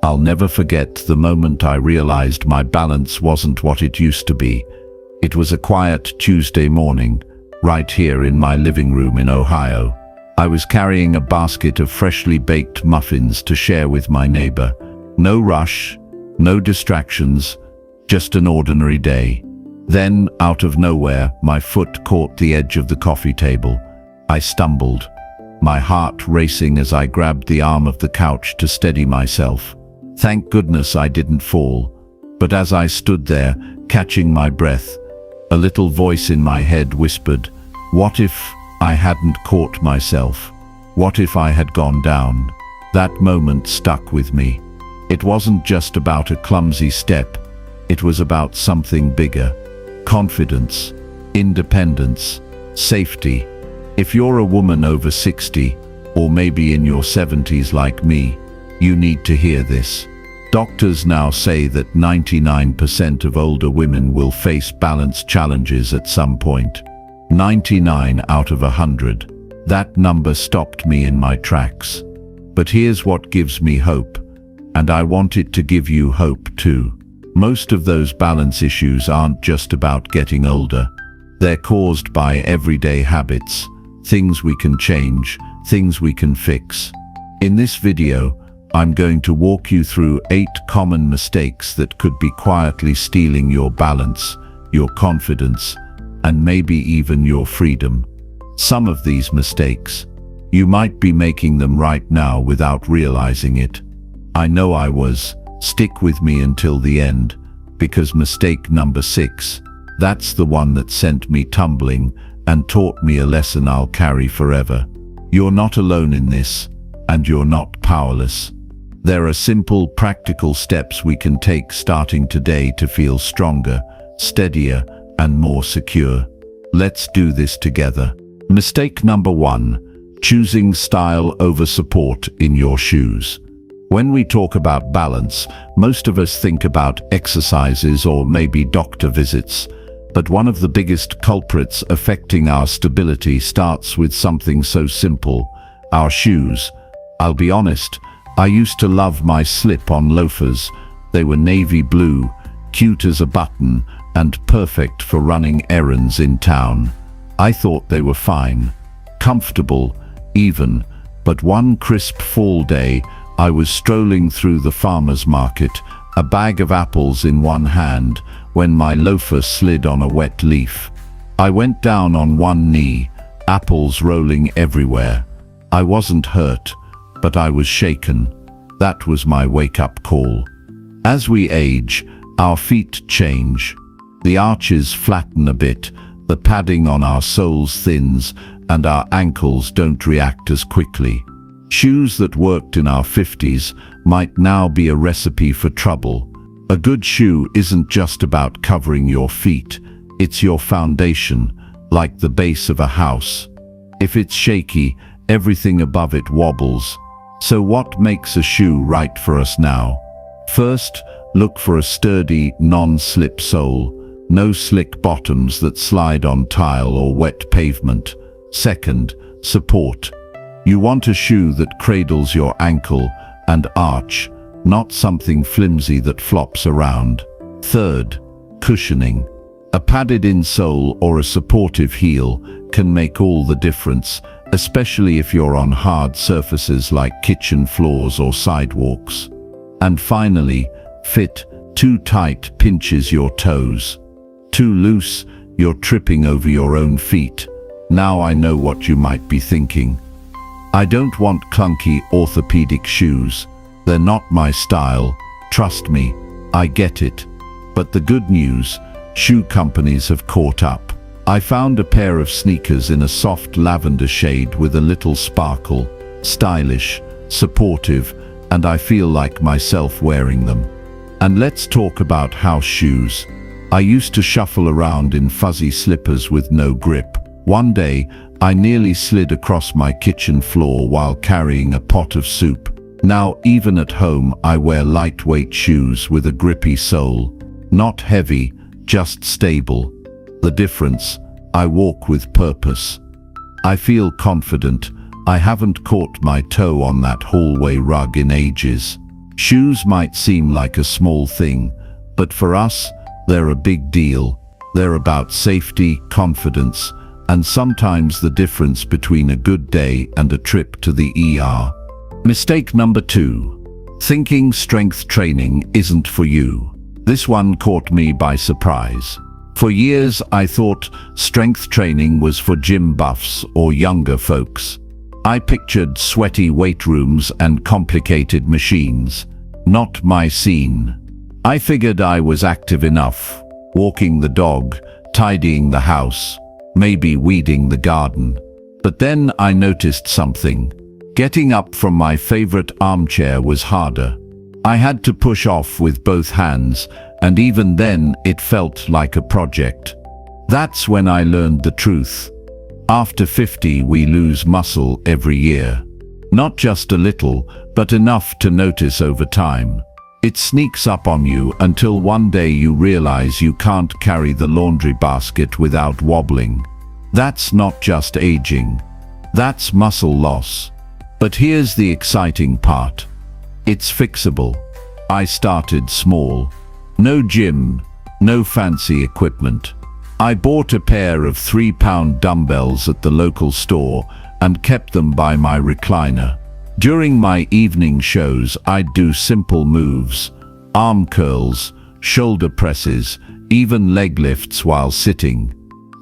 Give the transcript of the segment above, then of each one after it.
I'll never forget the moment I realized my balance wasn't what it used to be. It was a quiet Tuesday morning, right here in my living room in Ohio. I was carrying a basket of freshly baked muffins to share with my neighbor. No rush, no distractions, just an ordinary day. Then, out of nowhere, my foot caught the edge of the coffee table. I stumbled, my heart racing as I grabbed the arm of the couch to steady myself. Thank goodness I didn't fall. But as I stood there, catching my breath, a little voice in my head whispered, "What if I hadn't caught myself? What if I had gone down?" That moment stuck with me. It wasn't just about a clumsy step. It was about something bigger. Confidence, independence, safety. If you're a woman over 60, or maybe in your 70s like me, you need to hear this. Doctors now say that 99% of older women will face balance challenges at some point. 99 out of 100. That number stopped me in my tracks. But here's what gives me hope, and I want it to give you hope too. Most of those balance issues aren't just about getting older. They're caused by everyday habits, things we can change, things we can fix. In this video, I'm going to walk you through 8 common mistakes that could be quietly stealing your balance, your confidence, and maybe even your freedom. Some of these mistakes, you might be making them right now without realizing it. I know I was. Stick with me until the end, because mistake number 6, that's the one that sent me tumbling and taught me a lesson I'll carry forever. You're not alone in this, and you're not powerless. There are simple, practical steps we can take starting today to feel stronger, steadier, and more secure. Let's do this together. Mistake number 1, choosing style over support in your shoes. When we talk about balance, most of us think about exercises or maybe doctor visits. But one of the biggest culprits affecting our stability starts with something so simple: our shoes. I'll be honest, I used to love my slip-on loafers. They were navy blue, cute as a button, and perfect for running errands in town. I thought they were fine, comfortable, even, but one crisp fall day, I was strolling through the farmer's market, a bag of apples in one hand, when my loafer slid on a wet leaf. I went down on one knee, apples rolling everywhere. I wasn't hurt, but I was shaken. That was my wake-up call. As we age, our feet change. The arches flatten a bit, the padding on our soles thins, and our ankles don't react as quickly. Shoes that worked in our 50s might now be a recipe for trouble. A good shoe isn't just about covering your feet, it's your foundation, like the base of a house. If it's shaky, everything above it wobbles. So what makes a shoe right for us now? First, look for a sturdy, non-slip sole. No slick bottoms that slide on tile or wet pavement. Second, support. You want a shoe that cradles your ankle and arch, not something flimsy that flops around. Third, cushioning. A padded insole or a supportive heel can make all the difference, especially if you're on hard surfaces like kitchen floors or sidewalks. And finally, fit. Too tight pinches your toes. Too loose, you're tripping over your own feet. Now I know what you might be thinking. I don't want clunky orthopedic shoes. They're not my style. Trust me, I get it. But the good news, shoe companies have caught up. I found a pair of sneakers in a soft lavender shade with a little sparkle, stylish, supportive, and I feel like myself wearing them. And let's talk about house shoes. I used to shuffle around in fuzzy slippers with no grip. One day, I nearly slid across my kitchen floor while carrying a pot of soup. Now, even at home, I wear lightweight shoes with a grippy sole. Not heavy, just stable. The difference, I walk with purpose. I feel confident. I haven't caught my toe on that hallway rug in ages. Shoes might seem like a small thing, but for us, they're a big deal. They're about safety, confidence, and sometimes the difference between a good day and a trip to the ER. Mistake number 2. Thinking strength training isn't for you. This one caught me by surprise. For years, I thought strength training was for gym buffs or younger folks. I pictured sweaty weight rooms and complicated machines. Not my scene. I figured I was active enough, walking the dog, tidying the house, maybe weeding the garden. But then I noticed something. Getting up from my favorite armchair was harder. I had to push off with both hands, and even then it felt like a project. That's when I learned the truth. After 50, we lose muscle every year. Not just a little, but enough to notice over time. It sneaks up on you until one day you realize you can't carry the laundry basket without wobbling. That's not just aging. That's muscle loss. But here's the exciting part. It's fixable. I started small. No gym, no fancy equipment. I bought a pair of 3-pound dumbbells at the local store and kept them by my recliner. During my evening shows, I'd do simple moves, arm curls, shoulder presses, even leg lifts while sitting.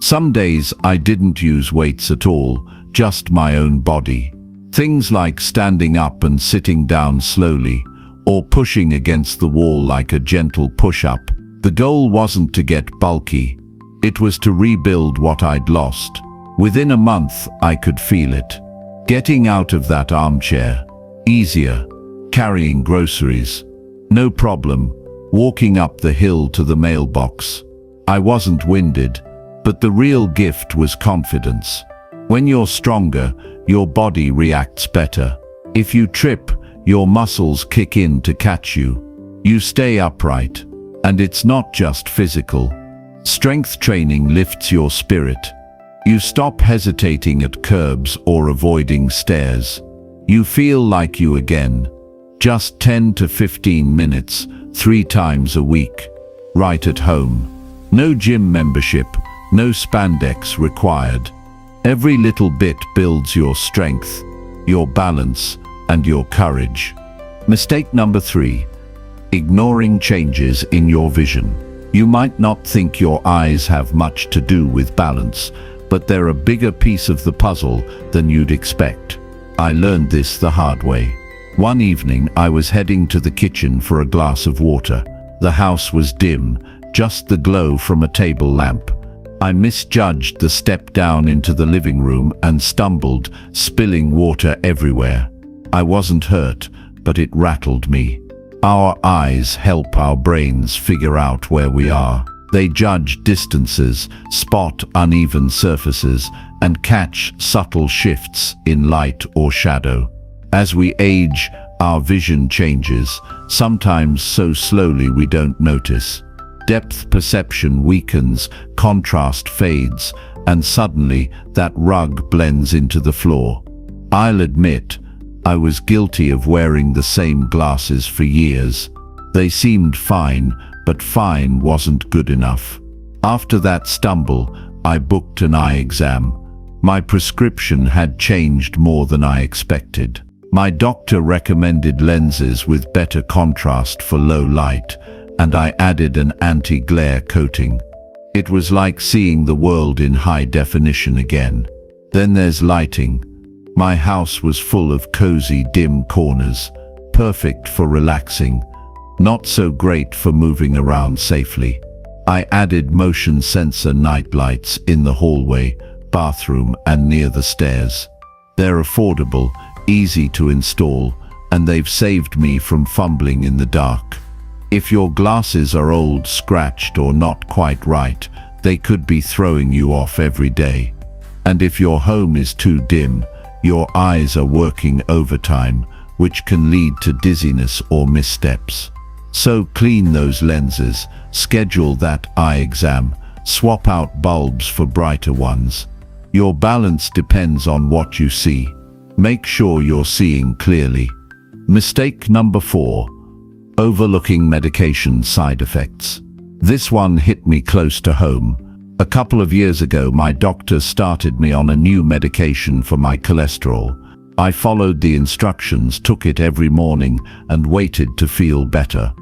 Some days I didn't use weights at all, just my own body. Things like standing up and sitting down slowly, or pushing against the wall like a gentle push-up. The goal wasn't to get bulky. It was to rebuild what I'd lost. Within a month, I could feel it. Getting out of that armchair, easier. Carrying groceries, no problem. Walking up the hill to the mailbox. I wasn't winded, but the real gift was confidence. When you're stronger, your body reacts better. If you trip, your muscles kick in to catch you. You stay upright. And it's not just physical. Strength training lifts your spirit. You stop hesitating at curbs or avoiding stairs. You feel like you again. Just 10 to 15 minutes, 3 times a week. Right at home. No gym membership, no spandex required. Every little bit builds your strength, your balance, and your courage. Mistake number 3. Ignoring changes in your vision. You might not think your eyes have much to do with balance, but they're a bigger piece of the puzzle than you'd expect. I learned this the hard way. One evening, I was heading to the kitchen for a glass of water. The house was dim, just the glow from a table lamp. I misjudged the step down into the living room and stumbled, spilling water everywhere. I wasn't hurt, but it rattled me. Our eyes help our brains figure out where we are. They judge distances, spot uneven surfaces, and catch subtle shifts in light or shadow. As we age, our vision changes, sometimes so slowly we don't notice. Depth perception weakens, contrast fades, and suddenly that rug blends into the floor. I'll admit, I was guilty of wearing the same glasses for years. They seemed fine, but fine wasn't good enough. After that stumble, I booked an eye exam. My prescription had changed more than I expected. My doctor recommended lenses with better contrast for low light, and I added an anti-glare coating. It was like seeing the world in high definition again. Then there's lighting. My house was full of cozy, dim corners, perfect for relaxing, not so great for moving around safely. I added motion sensor night lights in the hallway, bathroom, and near the stairs. They're affordable, easy to install, and they've saved me from fumbling in the dark. If your glasses are old, scratched, or not quite right, they could be throwing you off every day. And if your home is too dim, your eyes are working overtime, which can lead to dizziness or missteps. So clean those lenses, schedule that eye exam, swap out bulbs for brighter ones. Your balance depends on what you see. Make sure you're seeing clearly. Mistake number 4. Overlooking medication side effects. This one hit me close to home. A couple of years ago, my doctor started me on a new medication for my cholesterol. I followed the instructions, took it every morning, and waited to feel better.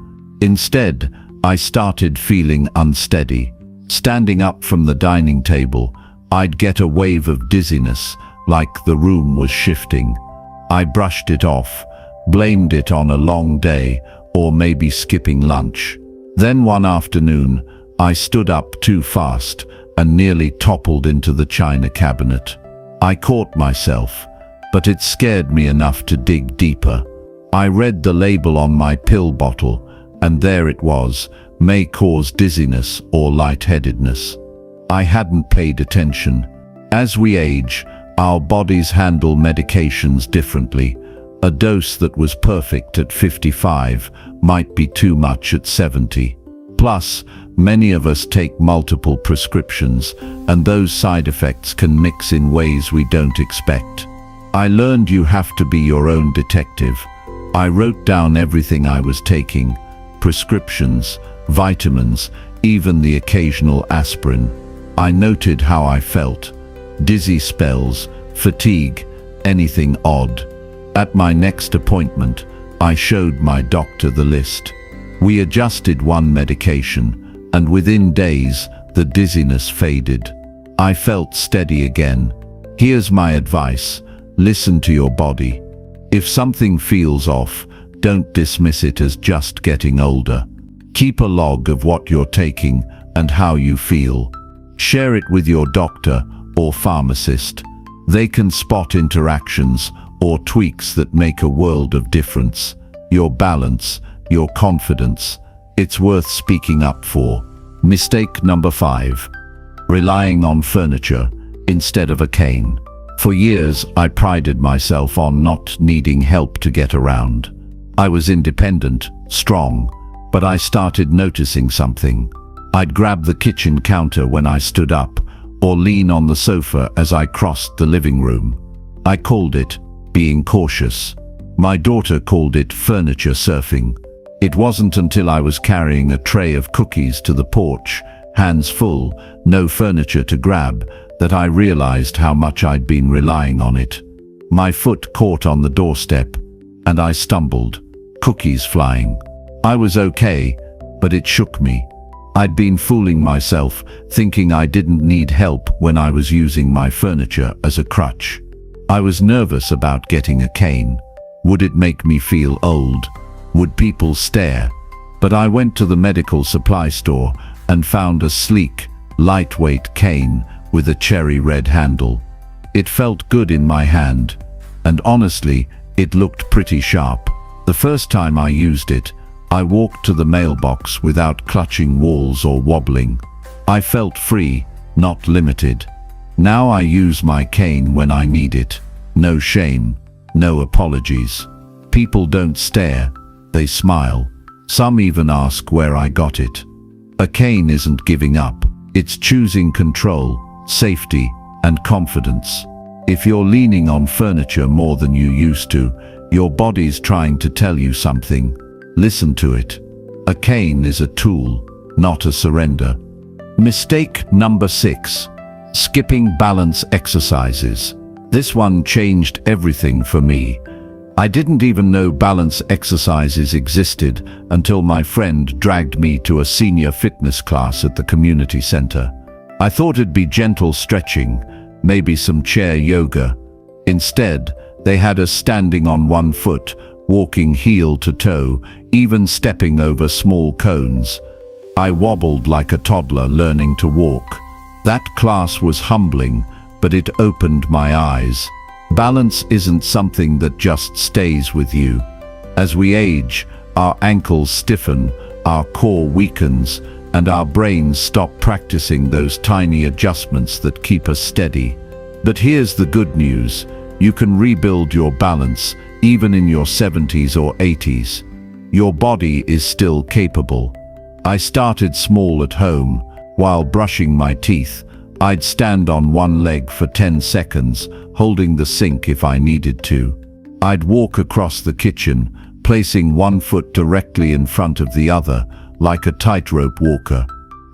Instead, I started feeling unsteady. Standing up from the dining table, I'd get a wave of dizziness, like the room was shifting. I brushed it off, blamed it on a long day, or maybe skipping lunch. Then one afternoon, I stood up too fast and nearly toppled into the china cabinet. I caught myself, but it scared me enough to dig deeper. I read the label on my pill bottle, and there it was: may cause dizziness or lightheadedness. I hadn't paid attention. As we age, our bodies handle medications differently. A dose that was perfect at 55 might be too much at 70. Plus, many of us take multiple prescriptions, and those side effects can mix in ways we don't expect. I learned you have to be your own detective. I wrote down everything I was taking: prescriptions, vitamins, even the occasional aspirin. I noted how I felt: dizzy spells, fatigue, anything odd. At my next appointment, I showed my doctor the list. We adjusted one medication, and within days, the dizziness faded. I felt steady again. Here's my advice: listen to your body. If something feels off, don't dismiss it as just getting older. Keep a log of what you're taking and how you feel. Share it with your doctor or pharmacist. They can spot interactions or tweaks that make a world of difference. Your balance, your confidence, it's worth speaking up for. Mistake number 5. Relying on furniture instead of a cane. For years, I prided myself on not needing help to get around. I was independent, strong, but I started noticing something. I'd grab the kitchen counter when I stood up, or lean on the sofa as I crossed the living room. I called it being cautious. My daughter called it furniture surfing. It wasn't until I was carrying a tray of cookies to the porch, hands full, no furniture to grab, that I realized how much I'd been relying on it. My foot caught on the doorstep, and I stumbled, cookies flying. I was okay, but it shook me. I'd been fooling myself, thinking I didn't need help when I was using my furniture as a crutch. I was nervous about getting a cane. Would it make me feel old? Would people stare? But I went to the medical supply store and found a sleek, lightweight cane with a cherry red handle. It felt good in my hand, and honestly, it looked pretty sharp. The first time I used it, I walked to the mailbox without clutching walls or wobbling. I felt free, not limited. Now I use my cane when I need it. No shame, no apologies. People don't stare, they smile. Some even ask where I got it. A cane isn't giving up, it's choosing control, safety, and confidence. If you're leaning on furniture more than you used to, your body's trying to tell you something. Listen to it. A cane is a tool, not a surrender. Mistake number 6. Skipping balance exercises. This one changed everything for me. I didn't even know balance exercises existed until my friend dragged me to a senior fitness class at the community center. I thought it'd be gentle stretching, maybe some chair yoga. Instead, they had us standing on one foot, walking heel to toe, even stepping over small cones. I wobbled like a toddler learning to walk. That class was humbling, but it opened my eyes. Balance isn't something that just stays with you. As we age, our ankles stiffen, our core weakens, and our brains stop practicing those tiny adjustments that keep us steady. But here's the good news. You can rebuild your balance even in your 70s or 80s. Your body is still capable. I started small at home. While brushing my teeth, I'd stand on one leg for 10 seconds, holding the sink if I needed to. I'd walk across the kitchen, placing one foot directly in front of the other, like a tightrope walker.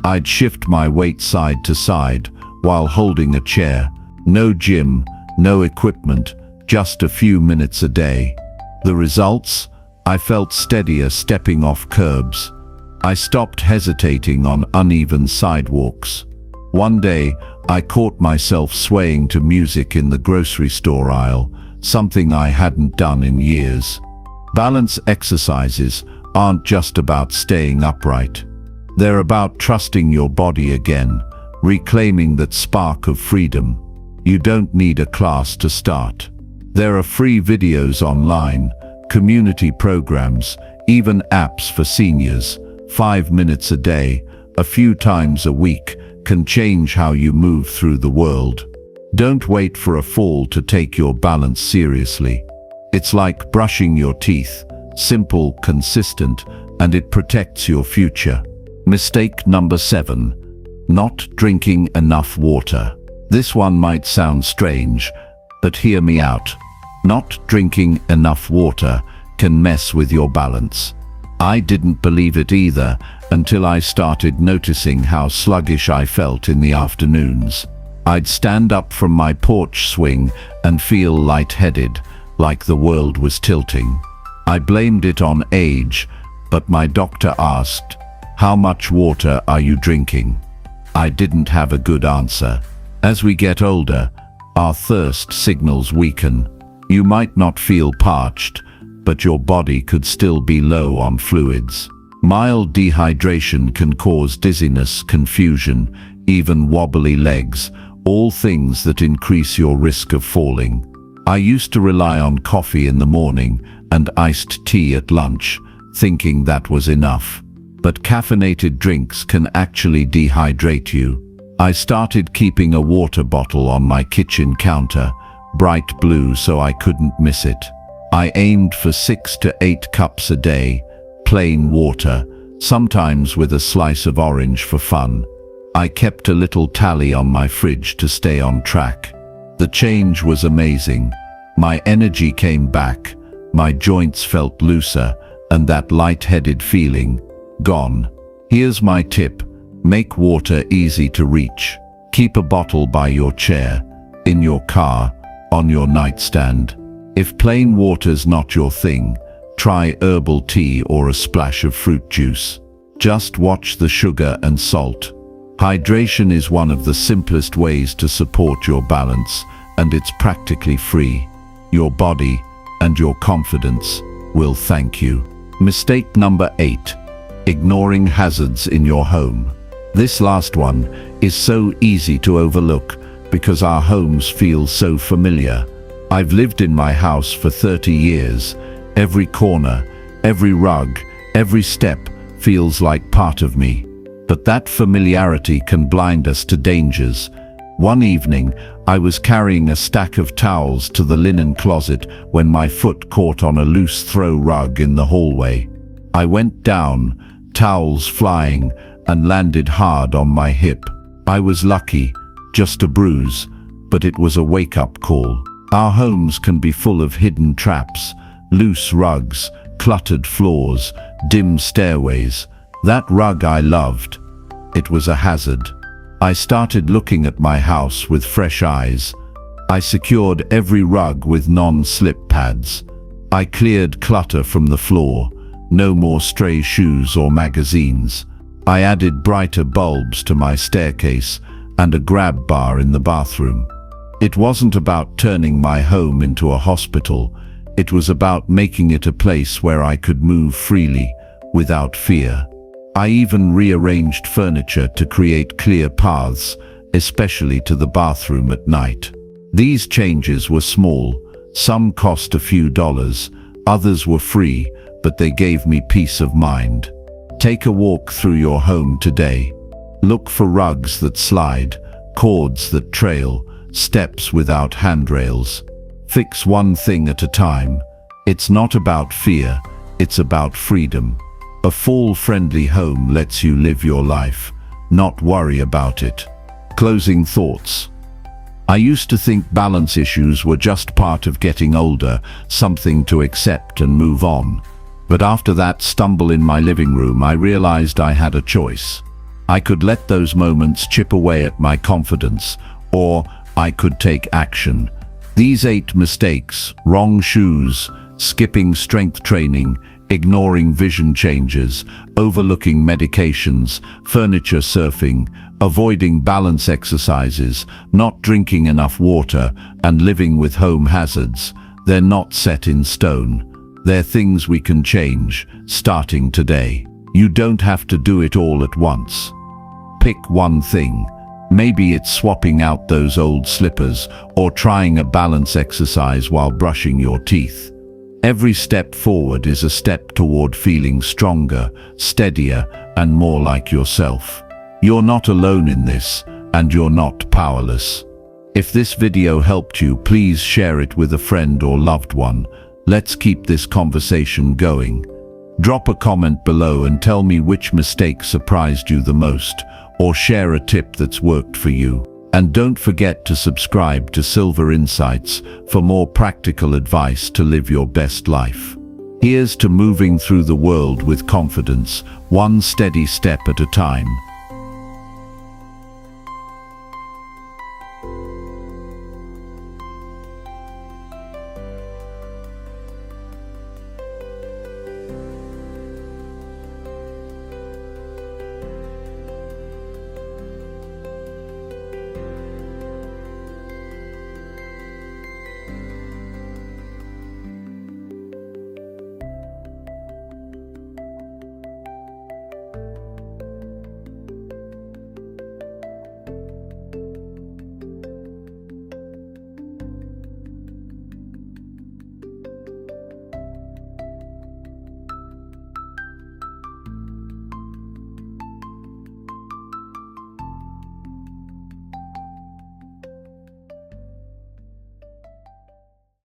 I'd shift my weight side to side while holding a chair. No gym, no equipment, just a few minutes a day. The results? I felt steadier stepping off curbs. I stopped hesitating on uneven sidewalks. One day, I caught myself swaying to music in the grocery store aisle, something I hadn't done in years. Balance exercises aren't just about staying upright. They're about trusting your body again, reclaiming that spark of freedom. You don't need a class to start. There are free videos online, community programs, even apps for seniors. 5 minutes a day, a few times a week, can change how you move through the world. Don't wait for a fall to take your balance seriously. It's like brushing your teeth, simple, consistent, and it protects your future. Mistake number 7. Not drinking enough water. This one might sound strange, but hear me out. Not drinking enough water can mess with your balance. I didn't believe it either until I started noticing how sluggish I felt in the afternoons. I'd stand up from my porch swing and feel lightheaded, like the world was tilting. I blamed it on age, but my doctor asked, "How much water are you drinking?" I didn't have a good answer. As we get older, our thirst signals weaken. You might not feel parched, but your body could still be low on fluids. Mild dehydration can cause dizziness, confusion, even wobbly legs, all things that increase your risk of falling. I used to rely on coffee in the morning and iced tea at lunch, thinking that was enough. But caffeinated drinks can actually dehydrate you. I started keeping a water bottle on my kitchen counter, bright blue so I couldn't miss it. I aimed for 6 to 8 cups a day, plain water, sometimes with a slice of orange for fun. I kept a little tally on my fridge to stay on track. The change was amazing. My energy came back, my joints felt looser, and that light-headed feeling, gone. Here's my tip: make water easy to reach. Keep a bottle by your chair, in your car, on your nightstand. If plain water's not your thing, try herbal tea or a splash of fruit juice. Just watch the sugar and salt. Hydration is one of the simplest ways to support your balance, and it's practically free. Your body and your confidence will thank you. Mistake number 8. Ignoring hazards in your home. This last one is so easy to overlook because our homes feel so familiar. I've lived in my house for 30 years. Every corner, every rug, every step feels like part of me. But that familiarity can blind us to dangers. One evening, I was carrying a stack of towels to the linen closet when my foot caught on a loose throw rug in the hallway. I went down, towels flying, and landed hard on my hip. I was lucky, just a bruise, but it was a wake-up call. Our homes can be full of hidden traps, loose rugs, cluttered floors, dim stairways. That rug I loved. It was a hazard. I started looking at my house with fresh eyes. I secured every rug with non-slip pads. I cleared clutter from the floor. No more stray shoes or magazines. I added brighter bulbs to my staircase and a grab bar in the bathroom. It wasn't about turning my home into a hospital. It was about making it a place where I could move freely, without fear. I even rearranged furniture to create clear paths, especially to the bathroom at night. These changes were small. Some cost a few dollars, others were free, but they gave me peace of mind. Take a walk through your home today. Look for rugs that slide, cords that trail, steps without handrails. Fix one thing at a time. It's not about fear, it's about freedom. A fall-friendly home lets you live your life, not worry about it. Closing thoughts. I used to think balance issues were just part of getting older, something to accept and move on. But after that stumble in my living room, I realized I had a choice. I could let those moments chip away at my confidence, or I could take action. These 8 mistakes: wrong shoes, skipping strength training, ignoring vision changes, overlooking medications, furniture surfing, avoiding balance exercises, not drinking enough water, and living with home hazards. They're not set in stone. They're things we can change, starting today. You don't have to do it all at once. Pick one thing. Maybe it's swapping out those old slippers or trying a balance exercise while brushing your teeth. Every step forward is a step toward feeling stronger, steadier, and more like yourself. You're not alone in this, and you're not powerless. If this video helped you, please share it with a friend or loved one. Let's keep this conversation going. Drop a comment below and tell me which mistake surprised you the most, or share a tip that's worked for you. And don't forget to subscribe to Silver Insights for more practical advice to live your best life. Here's to moving through the world with confidence, one steady step at a time.